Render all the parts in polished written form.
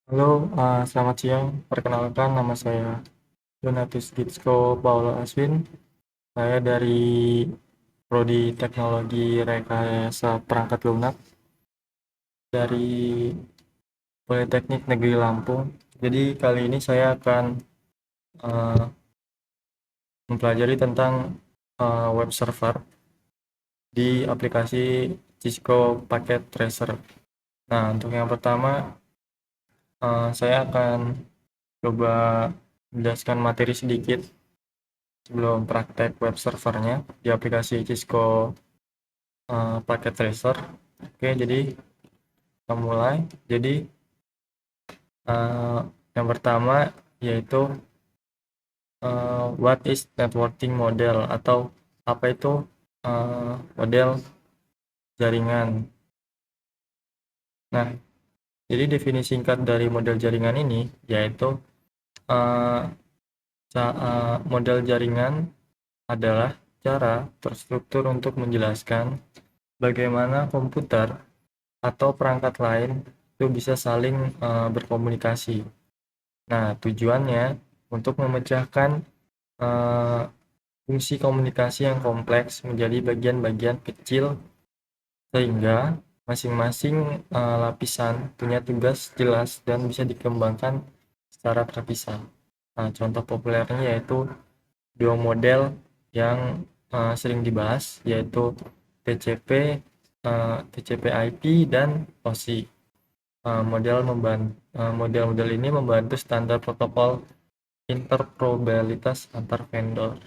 Halo, selamat siang. Perkenalkan, nama saya Donatus Gitsko Paulo Aswin. Saya dari Prodi Teknologi Rekayasa Perangkat Lunak dari Politeknik Negeri Lampung. Jadi kali ini saya akan eh, mempelajari tentang web server di aplikasi Cisco Packet Tracer. Nah, untuk yang pertama, saya akan coba menjelaskan materi sedikit sebelum praktek web servernya di aplikasi Cisco Packet Tracer. Oke, jadi kita mulai. Jadi uh, yang pertama yaitu what is networking model atau apa itu model jaringan. Nah, jadi definisi singkat dari model jaringan ini yaitu uh, model jaringan adalah cara terstruktur untuk menjelaskan bagaimana komputer atau perangkat lain itu bisa saling berkomunikasi. Nah, tujuannya untuk memecahkan uh, fungsi komunikasi yang kompleks menjadi bagian-bagian kecil sehingga masing-masing lapisan punya tugas jelas dan bisa dikembangkan secara terpisah. Nah, contoh populernya yaitu dua model yang sering dibahas yaitu TCP, TCP/IP dan OSI. Model-model ini membantu standar protokol interoperabilitas antar vendor.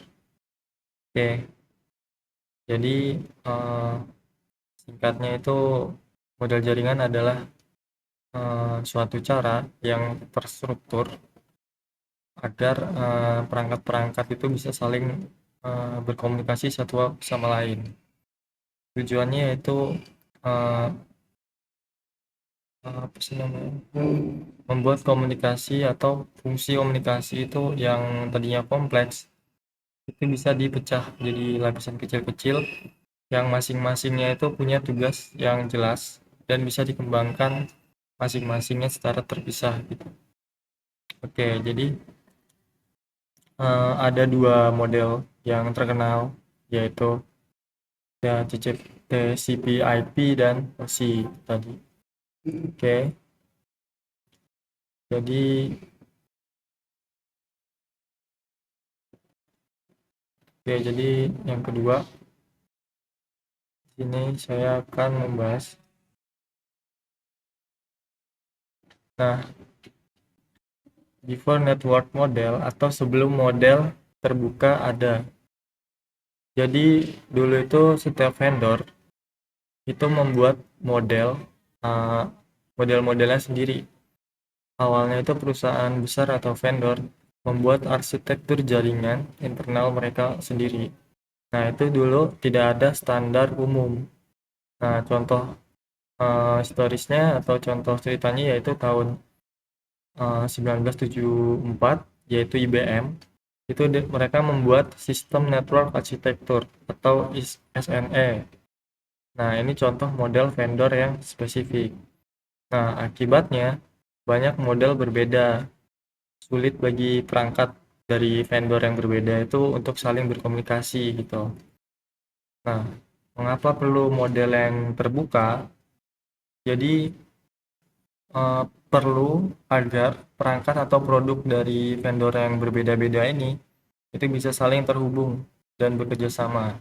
Oke, jadi singkatnya itu model jaringan adalah suatu cara yang terstruktur agar perangkat-perangkat itu bisa saling berkomunikasi satu sama lain. Tujuannya yaitu uh, apa sih namanya? Membuat komunikasi atau fungsi komunikasi itu yang tadinya kompleks itu bisa dipecah jadi lapisan kecil-kecil yang masing-masingnya itu punya tugas yang jelas dan bisa dikembangkan masing-masingnya secara terpisah gitu. Oke, jadi ada dua model yang terkenal yaitu ya TCP/IP dan OSI tadi. Oke, jadi jadi yang kedua sini saya akan membahas. Nah, before network model atau sebelum model terbuka ada. Jadi dulu itu setiap vendor itu membuat model uh, model-modelnya sendiri. Awalnya itu perusahaan besar atau vendor membuat arsitektur jaringan internal mereka sendiri. Nah, itu dulu tidak ada standar umum. Nah, contoh historisnya atau contoh ceritanya yaitu tahun 1974 yaitu IBM itu mereka membuat sistem network architecture atau SNE. Nah, ini contoh model vendor yang spesifik. Nah, akibatnya banyak model berbeda. Sulit bagi perangkat dari vendor yang berbeda itu untuk saling berkomunikasi gitu. Nah, mengapa perlu model yang terbuka? Jadi perlu agar perangkat atau produk dari vendor yang berbeda-beda ini itu bisa saling terhubung dan bekerja sama.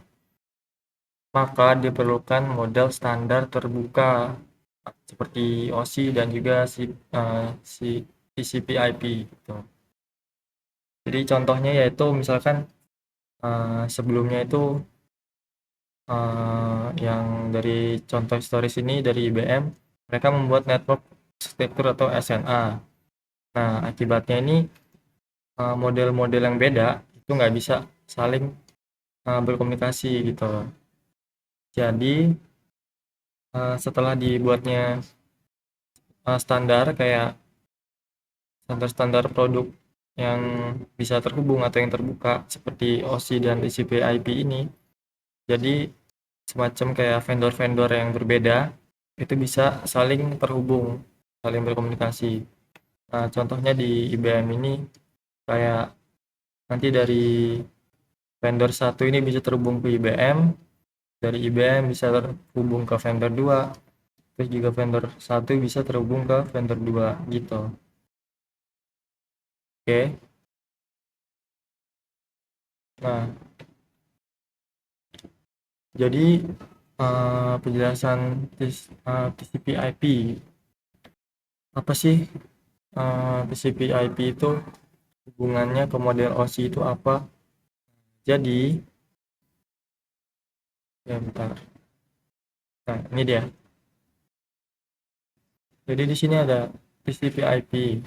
Maka diperlukan model standar terbuka seperti OSI dan juga si TCP/IP gitu. Jadi contohnya yaitu misalkan sebelumnya itu yang dari contoh historis ini dari IBM, mereka membuat network architecture atau SNA. Nah, akibatnya ini model-model yang beda itu nggak bisa saling berkomunikasi gitu. Jadi setelah dibuatnya standar kayak standar-standar produk yang bisa terhubung atau yang terbuka seperti OSI dan TCP/IP ini, jadi semacam kayak vendor-vendor yang berbeda itu bisa saling terhubung, saling berkomunikasi. Nah, contohnya di IBM ini kayak nanti dari vendor satu ini bisa terhubung ke IBM, dari IBM bisa terhubung ke vendor 2, terus juga vendor satu bisa terhubung ke vendor 2 gitu. Oke. Nah, jadi penjelasan TCP/IP. Apa sih TCP/IP itu, hubungannya ke model OSI itu apa? Jadi, ya bentar. Nah, ini dia. Jadi di sini ada TCP/IP.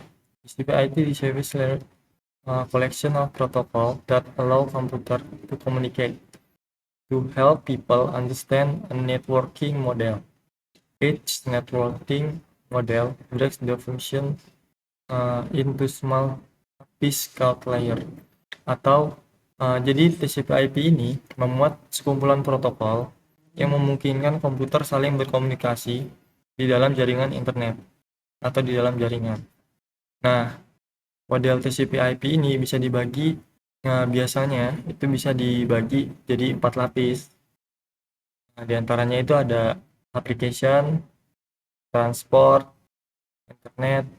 TCP/IP is service layer collection of protocol that allow computer to communicate to help people understand a networking model. Each networking model breaks the function into small piece called layer. Atau jadi TCP/IP ini memuat sekumpulan protokol yang memungkinkan komputer saling berkomunikasi di dalam jaringan internet atau di dalam jaringan. Nah, model TCP/IP ini bisa dibagi, biasanya itu bisa dibagi jadi 4 lapis. Nah, di antaranya itu ada application, transport, internet,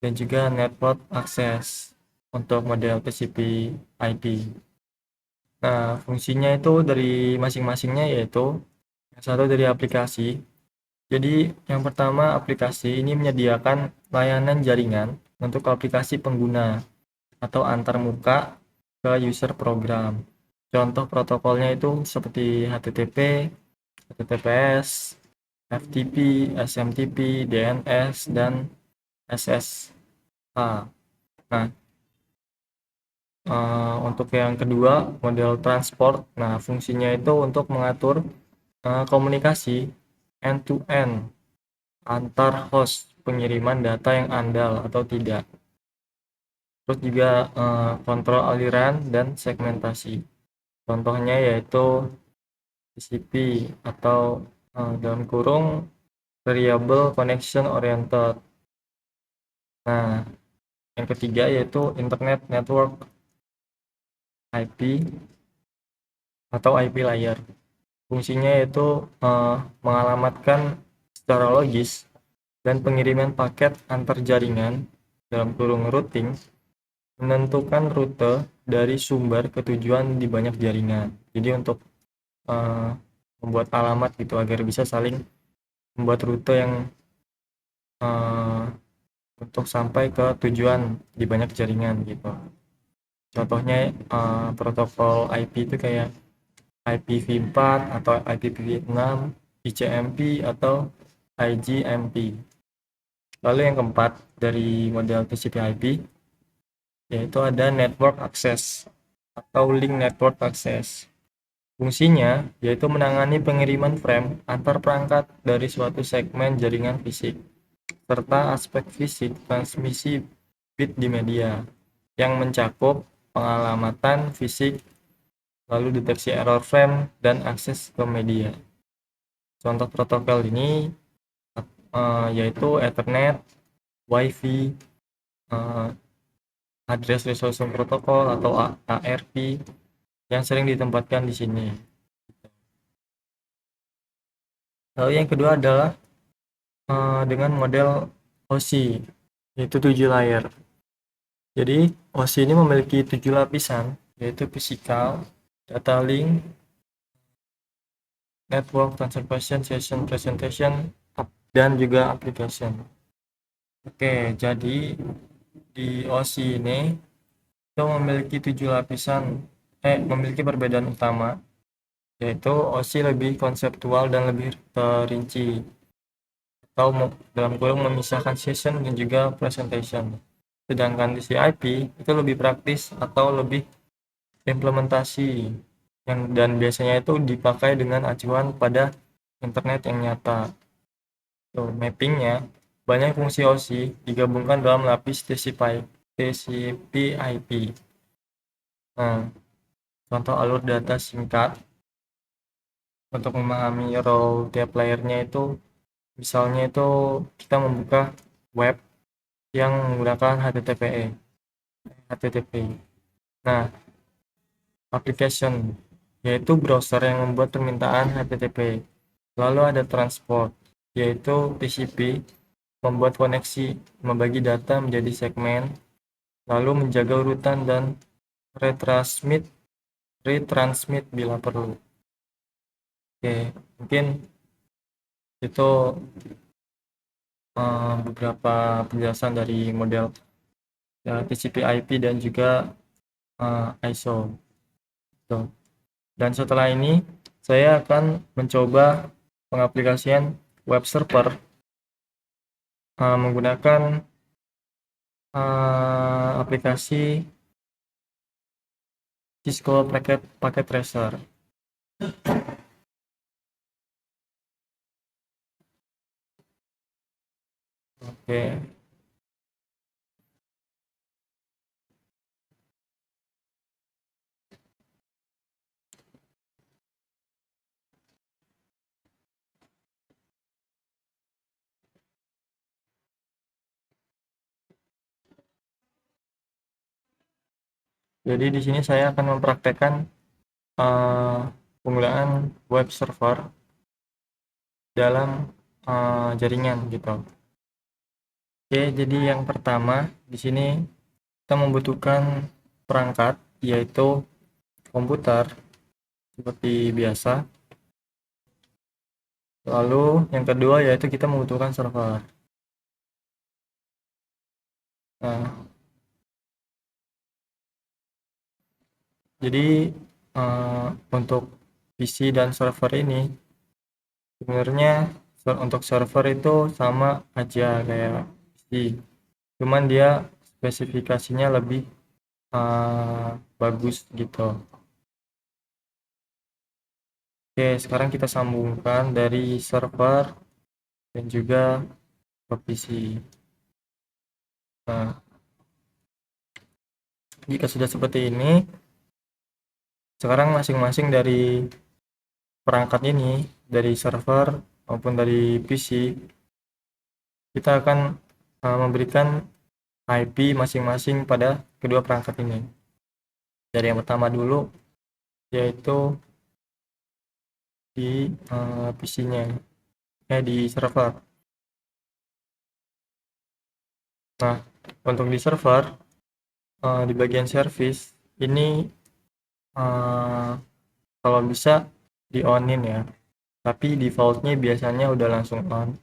dan juga network access untuk model TCP/IP. Nah, fungsinya itu dari masing-masingnya yaitu yang satu dari aplikasi. Jadi, yang pertama aplikasi ini menyediakan layanan jaringan untuk aplikasi pengguna atau antar muka ke user program. Contoh protokolnya itu seperti HTTP, HTTPS, FTP, SMTP, DNS, dan SSH. Nah, untuk yang kedua, model transport. Nah, fungsinya itu untuk mengatur komunikasi end-to-end antar host pengiriman data yang andal atau tidak. Terus juga kontrol aliran dan segmentasi. Contohnya yaitu TCP atau dalam kurung Variable Connection Oriented. Nah, yang ketiga yaitu Internet Network IP atau IP layer. Fungsinya yaitu mengalamatkan secara logis dan pengiriman paket antar jaringan dalam kurung routing, menentukan rute dari sumber ke tujuan di banyak jaringan. Jadi untuk membuat alamat gitu agar bisa saling membuat rute yang untuk sampai ke tujuan di banyak jaringan gitu. Contohnya protokol IP itu kayak IPv4 atau IPv6, ICMP atau IGMP. Lalu yang keempat dari model TCP/IP yaitu ada network access atau link network access. Fungsinya yaitu menangani pengiriman frame antar perangkat dari suatu segmen jaringan fisik serta aspek fisik transmisi bit di media yang mencakup pengalamatan fisik, lalu deteksi error frame, dan akses ke media. Contoh protokol ini yaitu Ethernet, Wi-Fi, Address Resolution Protocol atau ARP yang sering ditempatkan di sini. Lalu yang kedua adalah dengan model OSI, yaitu 7 layer. Jadi OSI ini memiliki 7 lapisan, yaitu physical, data link, network, transportation, session, presentation, dan juga application. Oke, jadi di OSI ini itu memiliki 7 lapisan, memiliki perbedaan utama, yaitu OSI lebih konseptual dan lebih terinci, atau dalam kurung memisahkan session dan juga presentation. Sedangkan di CIP itu lebih praktis atau lebih implementasi dan biasanya itu dipakai dengan acuan pada internet yang nyata. Tuh, mappingnya banyak fungsi OSI digabungkan dalam lapis TCP/IP. Nah, contoh alur data singkat untuk memahami role tiap layernya itu, misalnya itu kita membuka web yang menggunakan HTTP. Nah, application yaitu browser yang membuat permintaan HTTP. Lalu ada transport, yaitu TCP membuat koneksi, membagi data menjadi segmen, lalu menjaga urutan dan retransmit bila perlu. Oke, mungkin itu beberapa penjelasan dari model TCP/IP dan juga ISO. Tuh. Dan setelah ini saya akan mencoba pengaplikasian web server menggunakan aplikasi Cisco Packet Tracer. Oke. Jadi di sini saya akan mempraktekkan penggunaan web server dalam jaringan gitu. Oke, jadi yang pertama di sini kita membutuhkan perangkat yaitu komputer seperti biasa. Lalu yang kedua yaitu kita membutuhkan server. Nah, jadi untuk PC dan server ini sebenarnya untuk server itu sama aja kayak PC, cuman dia spesifikasinya lebih bagus gitu. Oke, sekarang kita sambungkan dari server dan juga ke PC. Nah, jika sudah seperti ini, sekarang masing-masing dari perangkat ini, dari server maupun dari PC, kita akan memberikan IP masing-masing pada kedua perangkat ini. Dari yang pertama dulu, yaitu di PC-nya, di server. Nah, untuk di server, di bagian service, ini kalau bisa di on-in ya, tapi defaultnya biasanya udah langsung on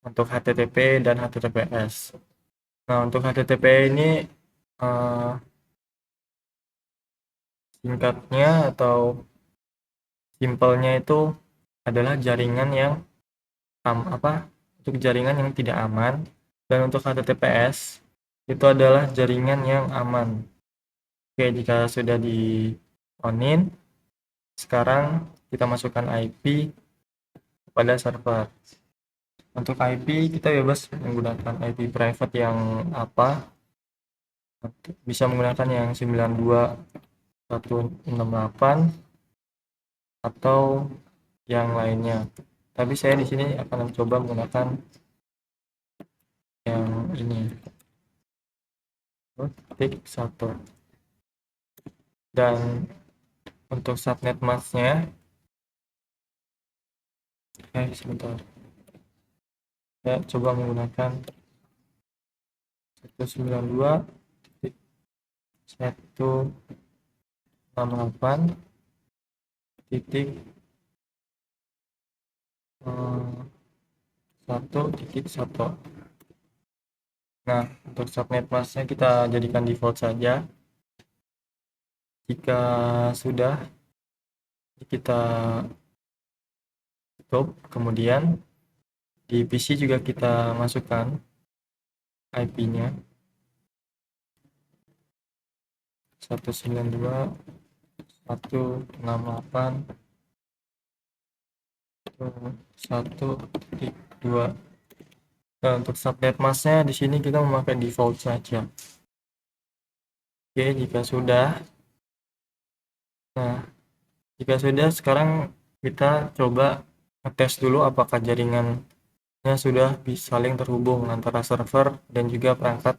untuk HTTP dan HTTPS. Nah, untuk HTTP ini singkatnya atau simpelnya itu adalah jaringan yang untuk jaringan yang tidak aman, dan untuk HTTPS itu adalah jaringan yang aman. Oke, jika sudah di on-in, sekarang kita masukkan IP pada server. Untuk IP kita bebas menggunakan IP private yang bisa menggunakan yang 92.168 atau yang lainnya. Tapi saya di sini akan mencoba menggunakan yang ini. Titik 1. Dan untuk subnet masknya, sebentar. Saya coba menggunakan 192.168.1.1. Nah, untuk subnet masknya kita jadikan default saja. Jika sudah, kita tutup. Kemudian di PC juga kita masukkan IP-nya 192.168.1.2. Nah, untuk subnet masknya di sini kita memakai default saja. Oke, jika sudah, sekarang kita coba ngetes dulu apakah jaringan sudah bisa saling terhubung antara server dan juga perangkat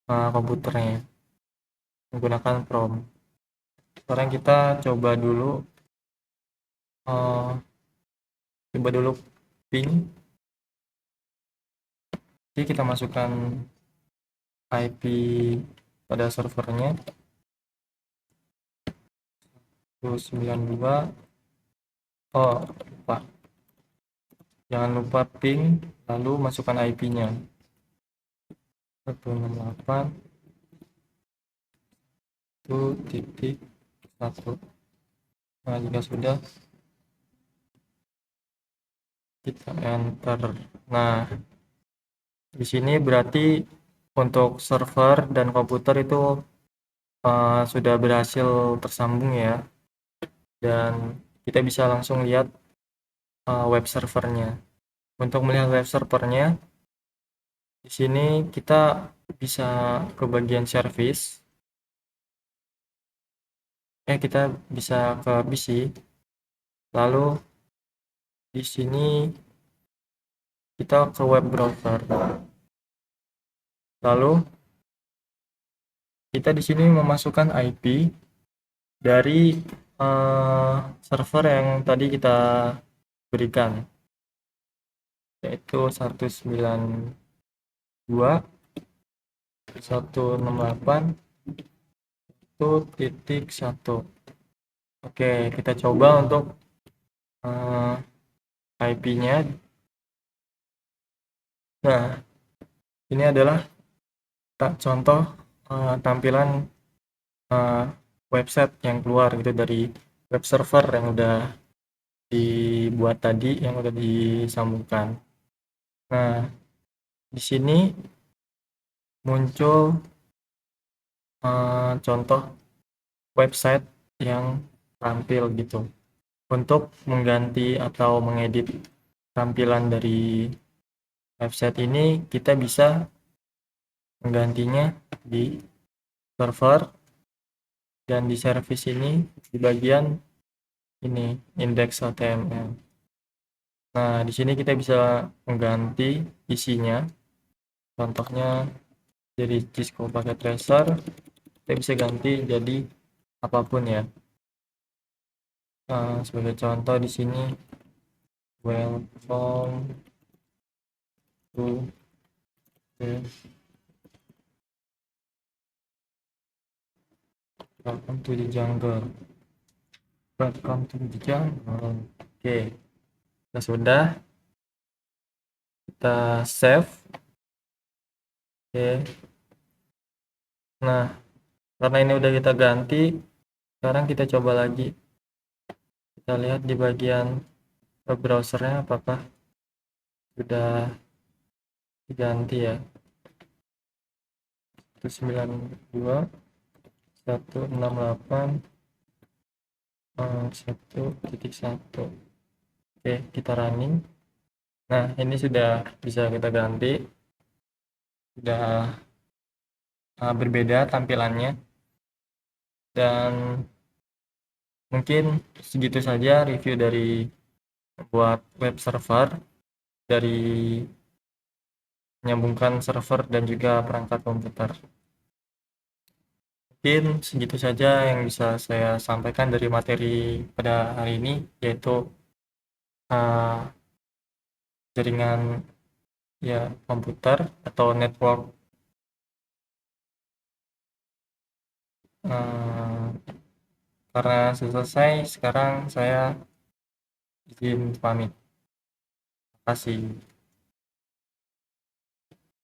komputernya menggunakan Prom. Sekarang kita coba dulu uh, ping. Jadi kita masukkan IP pada servernya 192. Oh, lupa. Jangan lupa ping lalu masukkan IP-nya 168.1.1. Nah, jika sudah kita enter. Nah, di sini berarti untuk server dan komputer itu sudah berhasil tersambung ya, dan kita bisa langsung lihat web servernya. Untuk melihat web servernya, di sini kita bisa ke bagian service. Kita bisa ke PC. Lalu di sini kita ke web browser. Lalu kita di sini memasukkan IP dari server yang tadi kita berikan, yaitu 192.168.1.1. Oke, kita coba untuk IP-nya. Nah, ini adalah contoh tampilan website yang keluar gitu dari web server yang udah dibuat tadi, yang udah disambungkan. Nah, di sini muncul contoh website yang tampil gitu. Untuk mengganti atau mengedit tampilan dari website ini, kita bisa menggantinya di server dan di service ini di bagian ini index.html. Nah, di sini kita bisa mengganti isinya. Contohnya dari Cisco pakai tracer, kita bisa ganti jadi apapun ya. Sebagai contoh di sini welcome to the jungle. Welcome to the jungle. Oke, kita sudah, kita save. Oke. Nah, karena ini udah kita ganti, sekarang kita coba lagi. Kita lihat di bagian web browsernya apakah sudah diganti ya. 192.168.1.1. Oke, kita running. Nah, ini sudah bisa kita ganti. Sudah berbeda tampilannya. Dan mungkin segitu saja review dari buat web server, dari menyambungkan server dan juga perangkat komputer. Mungkin segitu saja yang bisa saya sampaikan dari materi pada hari ini, yaitu jaringan ya komputer atau network. Karena selesai, sekarang saya izin pamit. Terima kasih.